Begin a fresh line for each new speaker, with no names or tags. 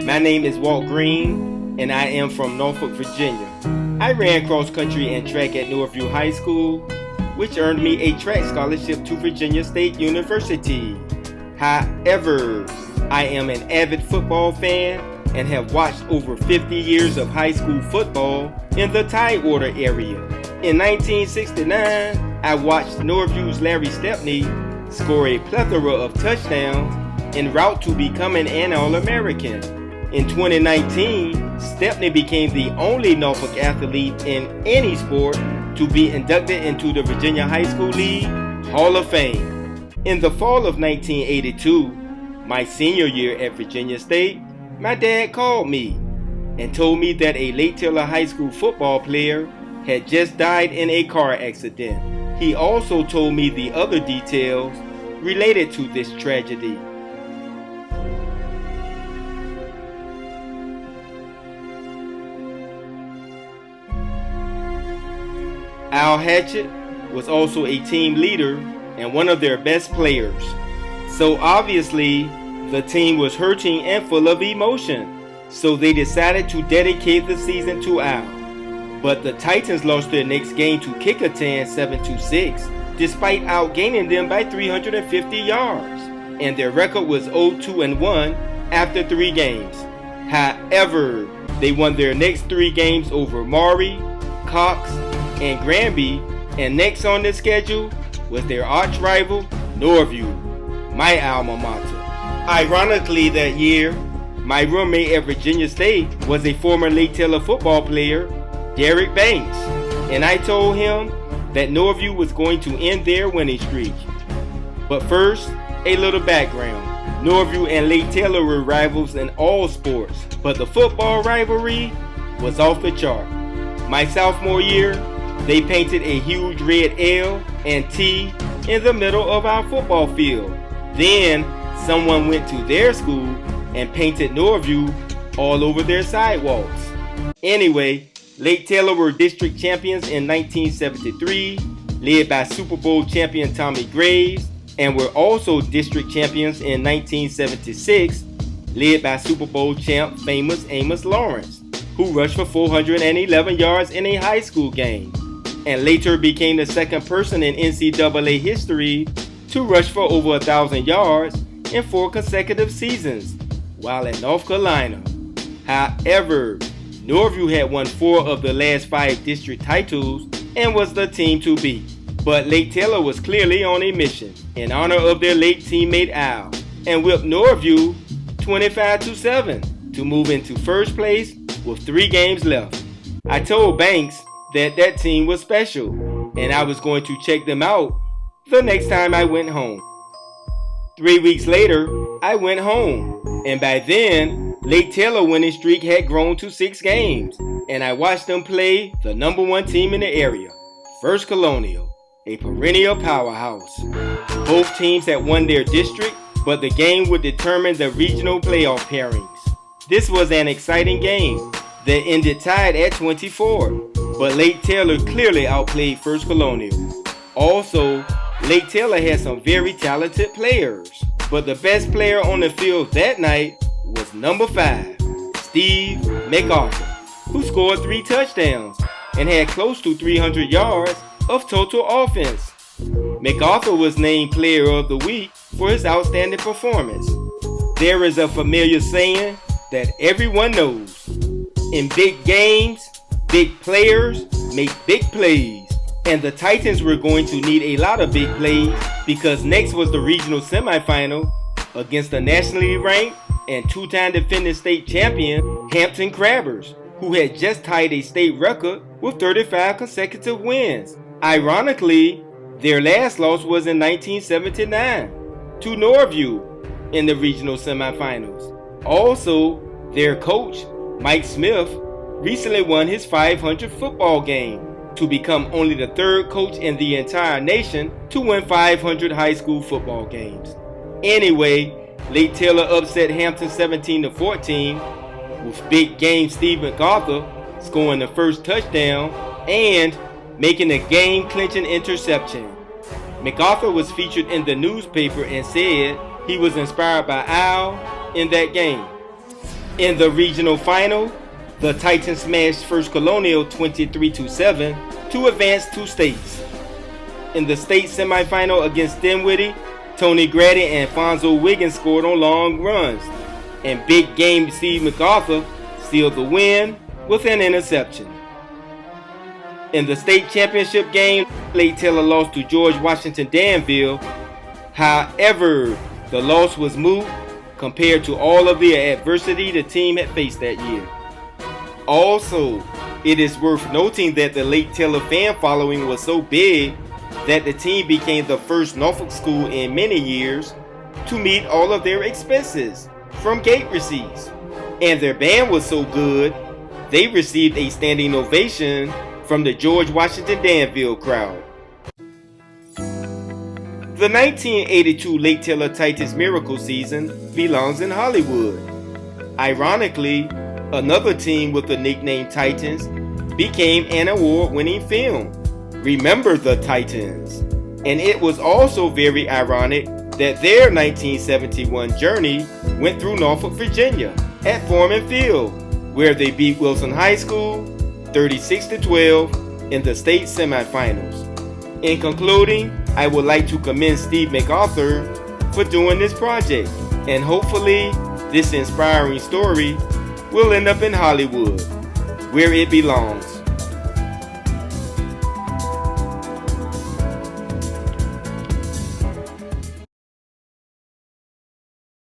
My name is Walt Green, and I am from Norfolk, Virginia. I ran cross country and track at Northview High School, which earned me a track scholarship to Virginia State University. However, I am an avid football fan and have watched over 50 years of high school football in the Tidewater area. In 1969, I watched Northview's Larry Stepney score a plethora of touchdowns en route to becoming an All-American. In 2019, Stepney became the only Norfolk athlete in any sport to be inducted into the Virginia High School League Hall of Fame. In the fall of 1982, my senior year at Virginia State, my dad called me and told me that a Lake Taylor High School football player had just died in a car accident. He also told me the other details related to this tragedy. Al Hatchett was also a team leader and one of their best players. So obviously, the team was hurting and full of emotion. So they decided to dedicate the season to Al. But the Titans lost their next game to Kecoughtan 7-6, despite outgaining them by 350 yards. And their record was 0-2-1 after 3 games. However, they won their next 3 games over Maury, Cox, and Granby, and next on the schedule was their arch rival, Northview, my alma mater. Ironically, that year, my roommate at Virginia State was a former Lake Taylor football player, Derek Banks, and I told him that Northview was going to end their winning streak. But first, a little background. Northview and Lake Taylor were rivals in all sports, but the football rivalry was off the chart. My sophomore year, they painted a huge red L and T in the middle of our football field. Then, someone went to their school and painted Northview all over their sidewalks. Anyway, Lake Taylor were district champions in 1973, led by Super Bowl champion Tommy Graves, and were also district champions in 1976, led by Super Bowl champ famous Amos Lawrence, who rushed for 411 yards in a high school game, and later became the second person in NCAA history to rush for over 1,000 yards in 4 consecutive seasons while at North Carolina. However, Northview had won 4 of the last 5 district titles and was the team to beat. But Lake Taylor was clearly on a mission in honor of their late teammate Al and whipped Northview 25-7 to move into first place with 3 games left. I told Banks that team was special and I was going to check them out the next time I went home. 3 weeks later, I went home, and by then, Lake Taylor winning streak had grown to 6 games, and I watched them play the number 1 team in the area, First Colonial, a perennial powerhouse. Both teams had won their district, but the game would determine the regional playoff pairings. This was an exciting game that ended tied at 24, but Lake Taylor clearly outplayed First Colonial. Also, Lake Taylor had some very talented players, but the best player on the field that night was number 5, Steve MacArthur, who scored 3 touchdowns and had close to 300 yards of total offense. MacArthur was named Player of the Week for his outstanding performance. There is a familiar saying that everyone knows: in big games, big players make big plays. And the Titans were going to need a lot of big plays because next was the regional semifinal against the nationally ranked and 2-time defending state champion Hampton Crabbers, who had just tied a state record with 35 consecutive wins. Ironically, their last loss was in 1979 to Northview in the regional semifinals. Also, their coach, Mike Smith, recently won his 500th football game to become only the 3rd coach in the entire nation to win 500 high school football games. Anyway, Lake Taylor upset Hampton 17-14 with big game Steve MacArthur scoring the first touchdown and making a game-clinching interception. MacArthur was featured in the newspaper and said he was inspired by Al in that game. In the regional final, the Titans smashed First Colonial 23-7 to advance to states. In the state semifinal against Dinwiddie, Tony Grady and Fonzo Wiggins scored on long runs, and big game Steve MacArthur sealed the win with an interception. In the state championship game, Lake Taylor lost to George Washington Danville. However, the loss was moot compared to all of the adversity the team had faced that year. Also, it is worth noting that the Lake Taylor fan following was so big that the team became the first Norfolk school in many years to meet all of their expenses from gate receipts. And their band was so good, they received a standing ovation from the George Washington Danville crowd. The 1982 Lake Taylor Titans Miracle season belongs in Hollywood. Ironically, another team with the nickname Titans became an award-winning film, Remember the Titans. And it was also very ironic that their 1971 journey went through Norfolk, Virginia at Foreman Field, where they beat Wilson High School 36-12 in the state semifinals. In concluding, I would like to commend Steve MacArthur for doing this project, and hopefully this inspiring story will end up in Hollywood, where it belongs.